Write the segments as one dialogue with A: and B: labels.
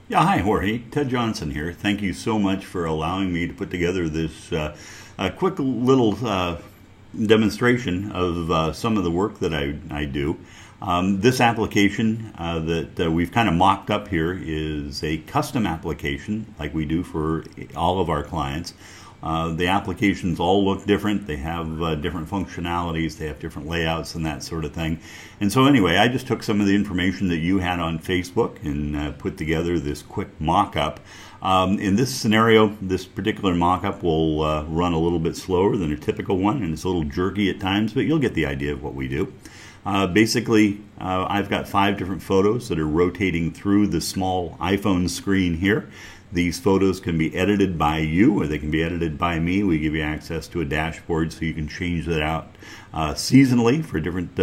A: Yeah, hi, Jorge. Ted Johnson here. Thank you so much for allowing me to put together this quick little demonstration of some of the work that I do. This application that we've kind of mocked up here is a custom application like we do for all of our clients. The applications all look different. They have different functionalities. They have different layouts and that sort of thing. And so anyway, I just took some of the information that you had on Facebook and put together this quick mock-up. In this scenario, this particular mock-up will run a little bit slower than a typical one, and it's a little jerky at times, but you'll get the idea of what we do. Basically, I've got 5 different photos that are rotating through the small iPhone screen here. These photos can be edited by you, or they can be edited by me. We give you access to a dashboard so you can change that out seasonally for different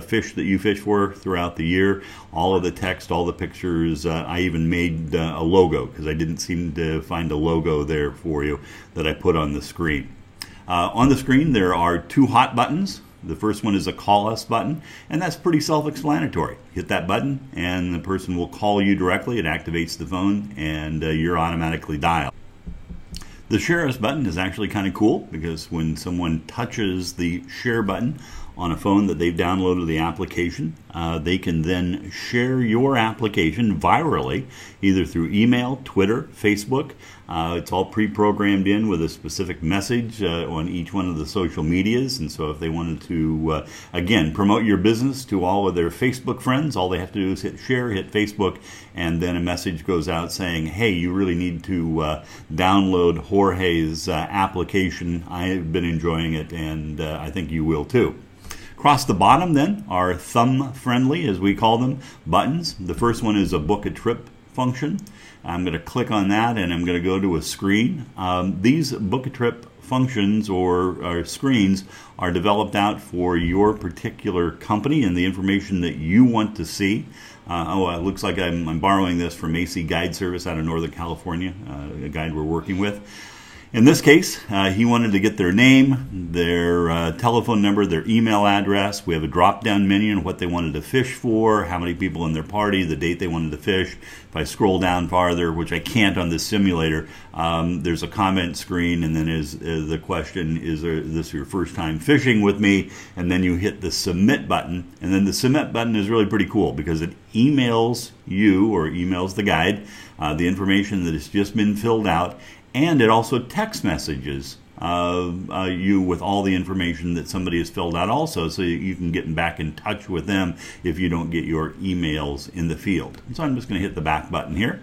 A: fish that you fish for throughout the year. All of the text, all the pictures. I even made a logo because I didn't seem to find a logo there for you that I put on the screen. On the screen there are 2 hot buttons. The first one is a call us button, and that's pretty self-explanatory. Hit that button and the person will call you directly. It activates the phone and you're automatically dialed. The share us button is actually kind of cool because when someone touches the share button on a phone that they've downloaded the application, they can then share your application virally, either through email, Twitter, Facebook. It's all pre-programmed in with a specific message on each one of the social medias. And so if they wanted to, again, promote your business to all of their Facebook friends, all they have to do is hit share, hit Facebook, and then a message goes out saying, hey, you really need to download Jorge's application. I've been enjoying it, and I think you will too. Across the bottom then are thumb-friendly, as we call them, buttons. The first one is a book a trip function. I'm going to click on that and I'm going to go to a screen. These book a trip functions or screens are developed out for your particular company and the information that you want to see. It looks like I'm borrowing this from AC Guide Service out of Northern California, a guide we're working with. In this case, he wanted to get their name, their telephone number, their email address. We have a drop-down menu on what they wanted to fish for, how many people in their party, the date they wanted to fish. If I scroll down farther, which I can't on this simulator, there's a comment screen, and then the question, is this your first time fishing with me? And then you hit the submit button, and then the submit button is really pretty cool because it emails you or emails the guide the information that has just been filled out. And it also text messages you with all the information that somebody has filled out also, so you can get back in touch with them if you don't get your emails in the field. So I'm just going to hit the back button here.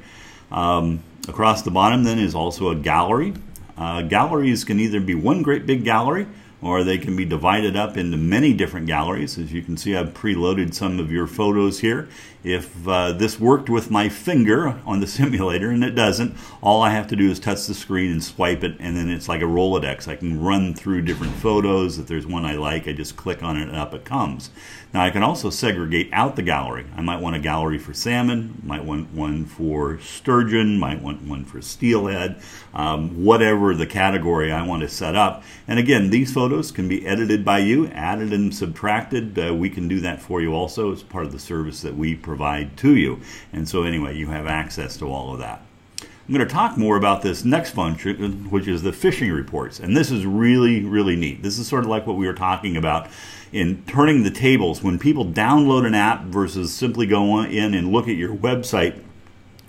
A: Across the bottom then is also a gallery. Galleries can either be one great big gallery, or they can be divided up into many different galleries. As you can see, I've preloaded some of your photos here. If this worked with my finger on the simulator, and it doesn't, all I have to do is touch the screen and swipe it, and then it's like a Rolodex. I can run through different photos. If there's one I like, I just click on it and up it comes. Now I can also segregate out the gallery. I might want a gallery for salmon, might want one for sturgeon, might want one for steelhead, whatever the category I want to set up. And again, these photos can be edited by you, added and subtracted. We can do that for you also as part of the service that we provide to you. And so anyway, you have access to all of that. I'm going to talk more about this next function, which is the fishing reports. And this is really, really neat. This is sort of like what we were talking about in turning the tables. When people download an app versus simply go in and look at your website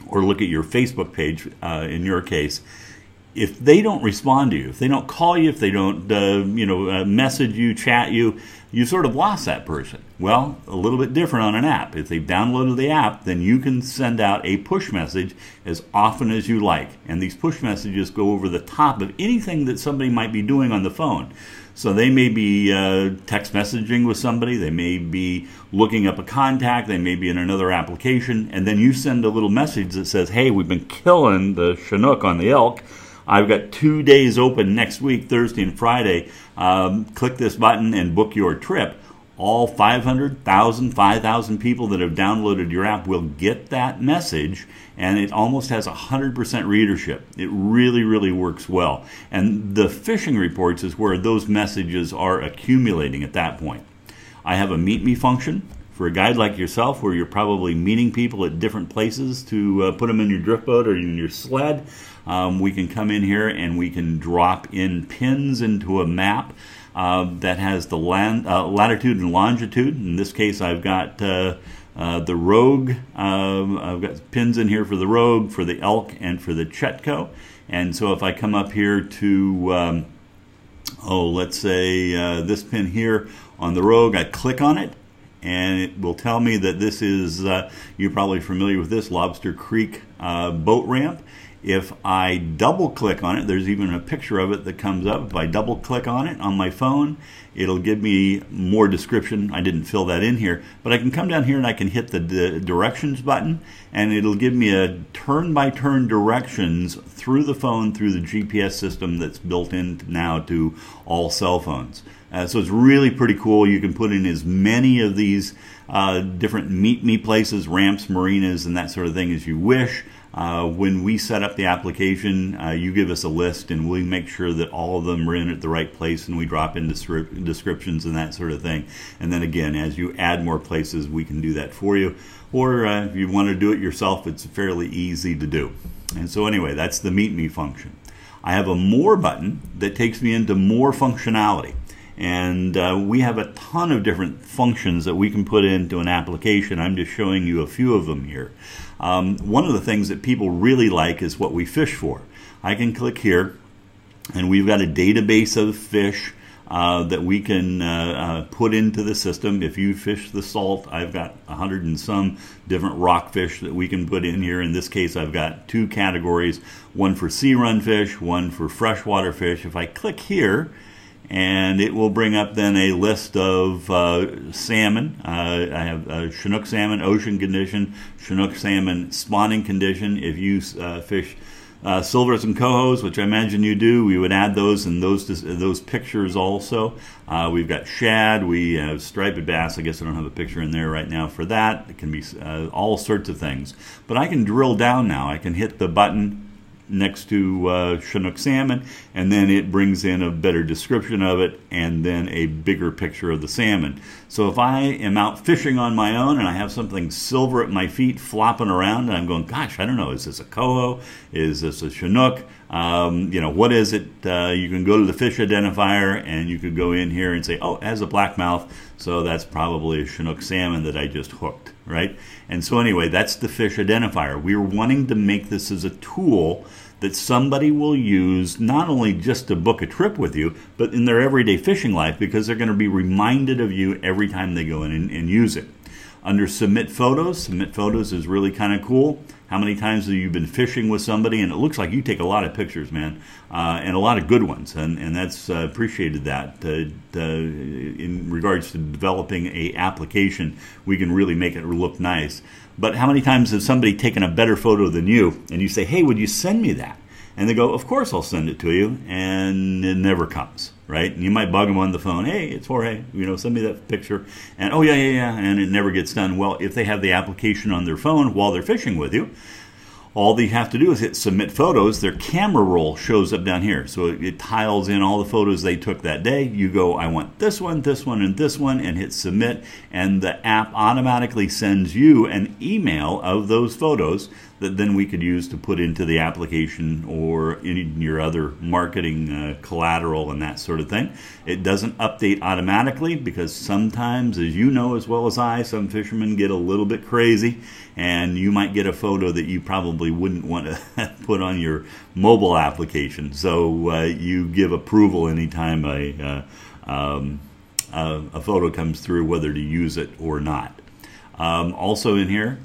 A: or look at your Facebook page, in your case, if they don't respond to you, if they don't call you, if they don't message you, chat you, you sort of lost that person. Well, a little bit different on an app. If they've downloaded the app, then you can send out a push message as often as you like. And these push messages go over the top of anything that somebody might be doing on the phone. So they may be text messaging with somebody, they may be looking up a contact, they may be in another application, and then you send a little message that says, hey, we've been killing the Chinook on the elk. I've got 2 days open next week, Thursday and Friday. Click this button and book your trip. All 500,000, 5,000 people that have downloaded your app will get that message, and it almost has 100% readership. It really, really works well. And the fishing reports is where those messages are accumulating at that point. I have a Meet Me function for a guide like yourself, where you're probably meeting people at different places to put them in your drift boat or in your sled, we can come in here and we can drop in pins into a map that has the latitude and longitude. In this case, I've got the Rogue. I've got pins in here for the Rogue, for the Elk, and for the Chetco. And so if I come up here to, let's say this pin here on the Rogue, I click on it, and it will tell me that this is, you're probably familiar with this, Lobster Creek boat ramp. If I double click on it, there's even a picture of it that comes up. If I double click on it on my phone, it'll give me more description. I didn't fill that in here, but I can come down here and I can hit the directions button, and it'll give me a turn-by-turn directions through the phone, through the GPS system that's built in now to all cell phones. So it's really pretty cool. You can put in as many of these different meet me places, ramps, marinas, and that sort of thing as you wish. When we set up the application, you give us a list, and we make sure that all of them are in at the right place, and we drop in descriptions and that sort of thing. And then again, as you add more places, we can do that for you. Or if you want to do it yourself, it's fairly easy to do. And so anyway, that's the Meet Me function. I have a More button that takes me into more functionality. And we have a ton of different functions that we can put into an application. I'm just showing you a few of them here. One of the things that people really like is what we fish for. I can click here, and we've got a database of fish that we can put into the system. If you fish the salt, I've got 100 and some different rockfish that we can put in here. In this case, I've got two categories, one for sea run fish, one for freshwater fish. If I click here, and it will bring up then a list of salmon. I have Chinook salmon, ocean condition, Chinook salmon, spawning condition. If you fish silvers and cohos, which I imagine you do, we would add those and those pictures also. We've got shad, we have striped bass. I guess I don't have a picture in there right now for that. It can be all sorts of things. But I can drill down now. I can hit the button next to Chinook salmon, and then it brings in a better description of it and then a bigger picture of the salmon. So if I am out fishing on my own and I have something silver at my feet flopping around, and I'm going, gosh, I don't know, is this a coho? Is this a Chinook? What is it? You can go to the fish identifier, and you could go in here and say, oh, it has a black mouth, so that's probably a Chinook salmon that I just hooked, right? And so anyway, that's the fish identifier. We're wanting to make this as a tool that somebody will use not only just to book a trip with you, but in their everyday fishing life, because they're going to be reminded of you every time they go in and use it. Under Submit Photos is really kind of cool. How many times have you been fishing with somebody, and it looks like you take a lot of pictures, man, and a lot of good ones, and that's appreciated that. In regards to developing a application, we can really make it look nice. But how many times has somebody taken a better photo than you, and you say, hey, would you send me that? And they go, of course I'll send it to you, and it never comes, right? And you might bug them on the phone, hey, it's Jorge, send me that picture. And oh, yeah, and it never gets done. Well, if they have the application on their phone while they're fishing with you, all they have to do is hit Submit Photos. Their camera roll shows up down here. So it tiles in all the photos they took that day. You go, I want this one, and this one, and hit Submit. And the app automatically sends you an email of those photos that then we could use to put into the application or in your other marketing collateral and that sort of thing. It doesn't update automatically because sometimes, as you know as well as I, some fishermen get a little bit crazy, and you might get a photo that you probably wouldn't want to put on your mobile application. So you give approval anytime a photo comes through, whether to use it or not. Also in here,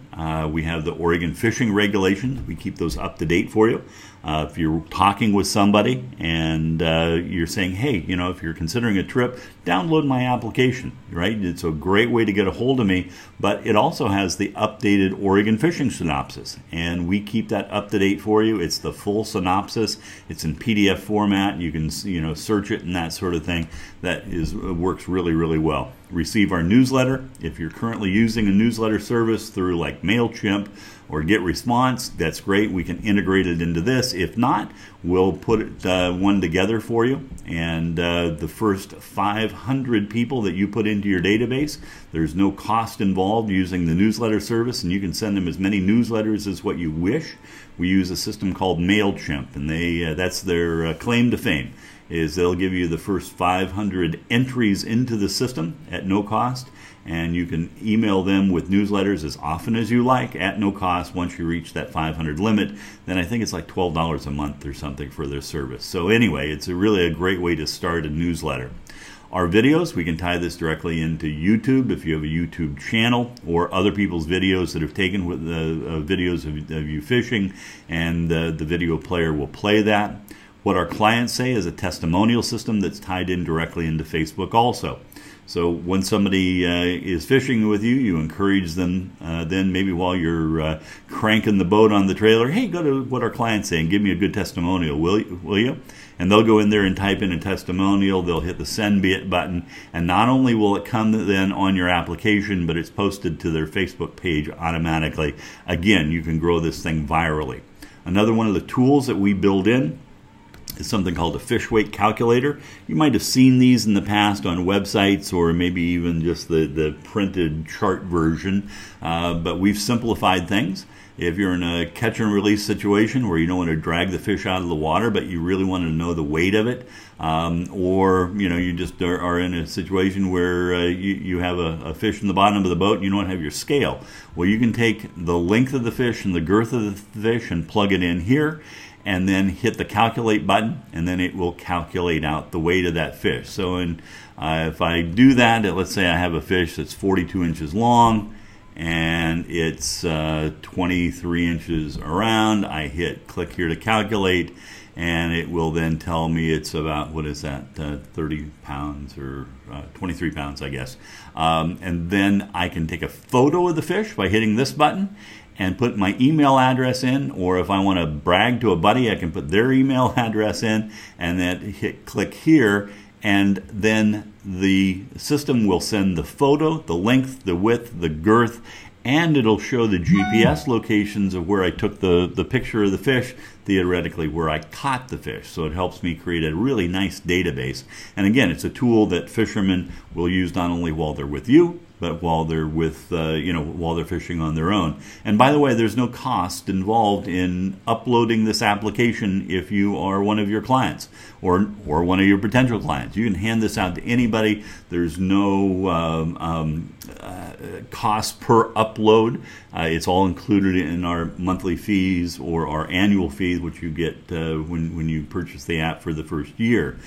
A: we have the Oregon fishing regulations. We keep those up to date for you. If you're talking with somebody and you're saying, hey, if you're considering a trip, download my application, right? It's a great way to get a hold of me, but it also has the updated Oregon fishing synopsis, and we keep that up to date for you. It's the full synopsis. It's in PDF format. You can, search it and that sort of thing. That works really, really well. Receive our newsletter. If you're currently using a newsletter service through like MailChimp or GetResponse, that's great. We can integrate it into this. If not, we'll put one together for you. And the first 500 people that you put into your database, there's no cost involved using the newsletter service, and you can send them as many newsletters as what you wish. We use a system called MailChimp, and that's their claim to fame, is they'll give you the first 500 entries into the system at no cost, and you can email them with newsletters as often as you like at no cost. Once you reach that 500 limit, then I think it's like $12 a month or something for their service. So anyway, it's really a great way to start a newsletter. Our videos, we can tie this directly into YouTube if you have a YouTube channel, or other people's videos that have taken with videos of you fishing, and the video player will play that. What our clients say is a testimonial system that's tied in directly into Facebook also. So when somebody is fishing with you, you encourage them then maybe while you're cranking the boat on the trailer, hey, go to what our clients say and give me a good testimonial, will you? And they'll go in there and type in a testimonial. They'll hit the send button, and not only will it come then on your application, but it's posted to their Facebook page automatically. Again, you can grow this thing virally. Another one of the tools that we build in is something called a fish weight calculator. You might have seen these in the past on websites, or maybe even just the printed chart version, but we've simplified things. If you're in a catch and release situation where you don't want to drag the fish out of the water, but you really want to know the weight of it, or you just are in a situation where you have a fish in the bottom of the boat and you don't have your scale. Well, you can take the length of the fish and the girth of the fish and plug it in here, and then hit the calculate button, and then it will calculate out the weight of that fish. So if I do that, let's say I have a fish that's 42 inches long and it's 23 inches around, I hit click here to calculate, and it will then tell me it's about, what is that, 30 pounds or 23 pounds, I guess. And then I can take a photo of the fish by hitting this button and put my email address in, or if I want to brag to a buddy, I can put their email address in and then hit click here, and then the system will send the photo, the length, the width, the girth, and it'll show the GPS locations of where I took the picture of the fish, theoretically where I caught the fish. So it helps me create a really nice database. And again, it's a tool that fishermen will use not only while they're with you, but while they're with, while they're fishing on their own. And by the way, there's no cost involved in uploading this application if you are one of your clients or one of your potential clients. You can hand this out to anybody. There's no cost per upload. It's all included in our monthly fees or our annual fees, which you get when you purchase the app for the first year.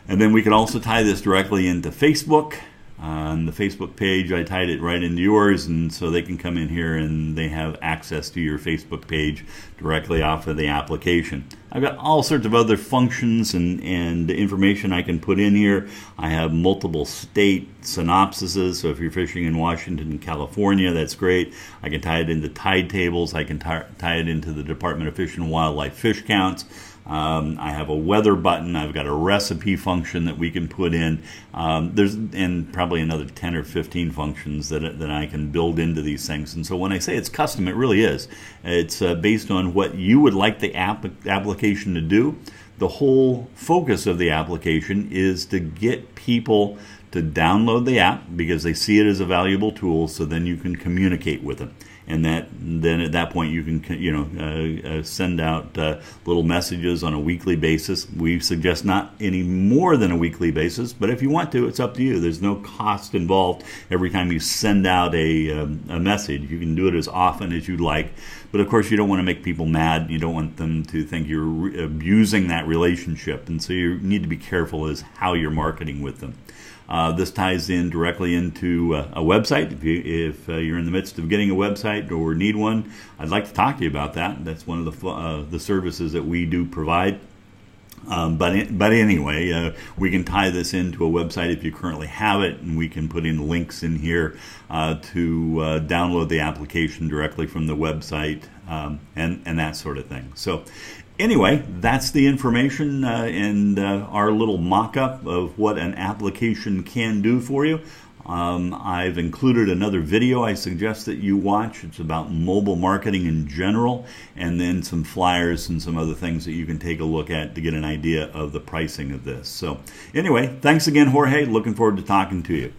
A: And then we can also tie this directly into Facebook. On the Facebook page, I tied it right into yours, and so they can come in here and they have access to your Facebook page directly off of the application. I've got all sorts of other functions and information I can put in here. I have multiple state synopsises, so if you're fishing in Washington and California, that's great. I can tie it into tide tables. I can tie it into the Department of Fish and Wildlife fish counts. I have a weather button. I've got a recipe function that we can put in. There's probably another 10 or 15 functions that I can build into these things. And so when I say it's custom, it really is. It's based on what you would like the application to do. The whole focus of the application is to get people to download the app because they see it as a valuable tool, so then you can communicate with them. And then at that point you can send out little messages on a weekly basis. We suggest not any more than a weekly basis, but if you want to, it's up to you. There's no cost involved every time you send out a message. You can do it as often as you'd like, but of course you don't want to make people mad. You don't want them to think you're abusing that relationship, and so you need to be careful as how you're marketing with them. This ties in directly into a website. If you're in the midst of getting a website or need one, I'd like to talk to you about that. That's one of the services that we do provide. But anyway, we can tie this into a website if you currently have it, and we can put in links in here to download the application directly from the website and that sort of thing. So anyway, that's the information and our little mock-up of what an application can do for you. I've included another video I suggest that you watch. It's about mobile marketing in general, and then some flyers and some other things that you can take a look at to get an idea of the pricing of this. So anyway, thanks again, Jorge. Looking forward to talking to you.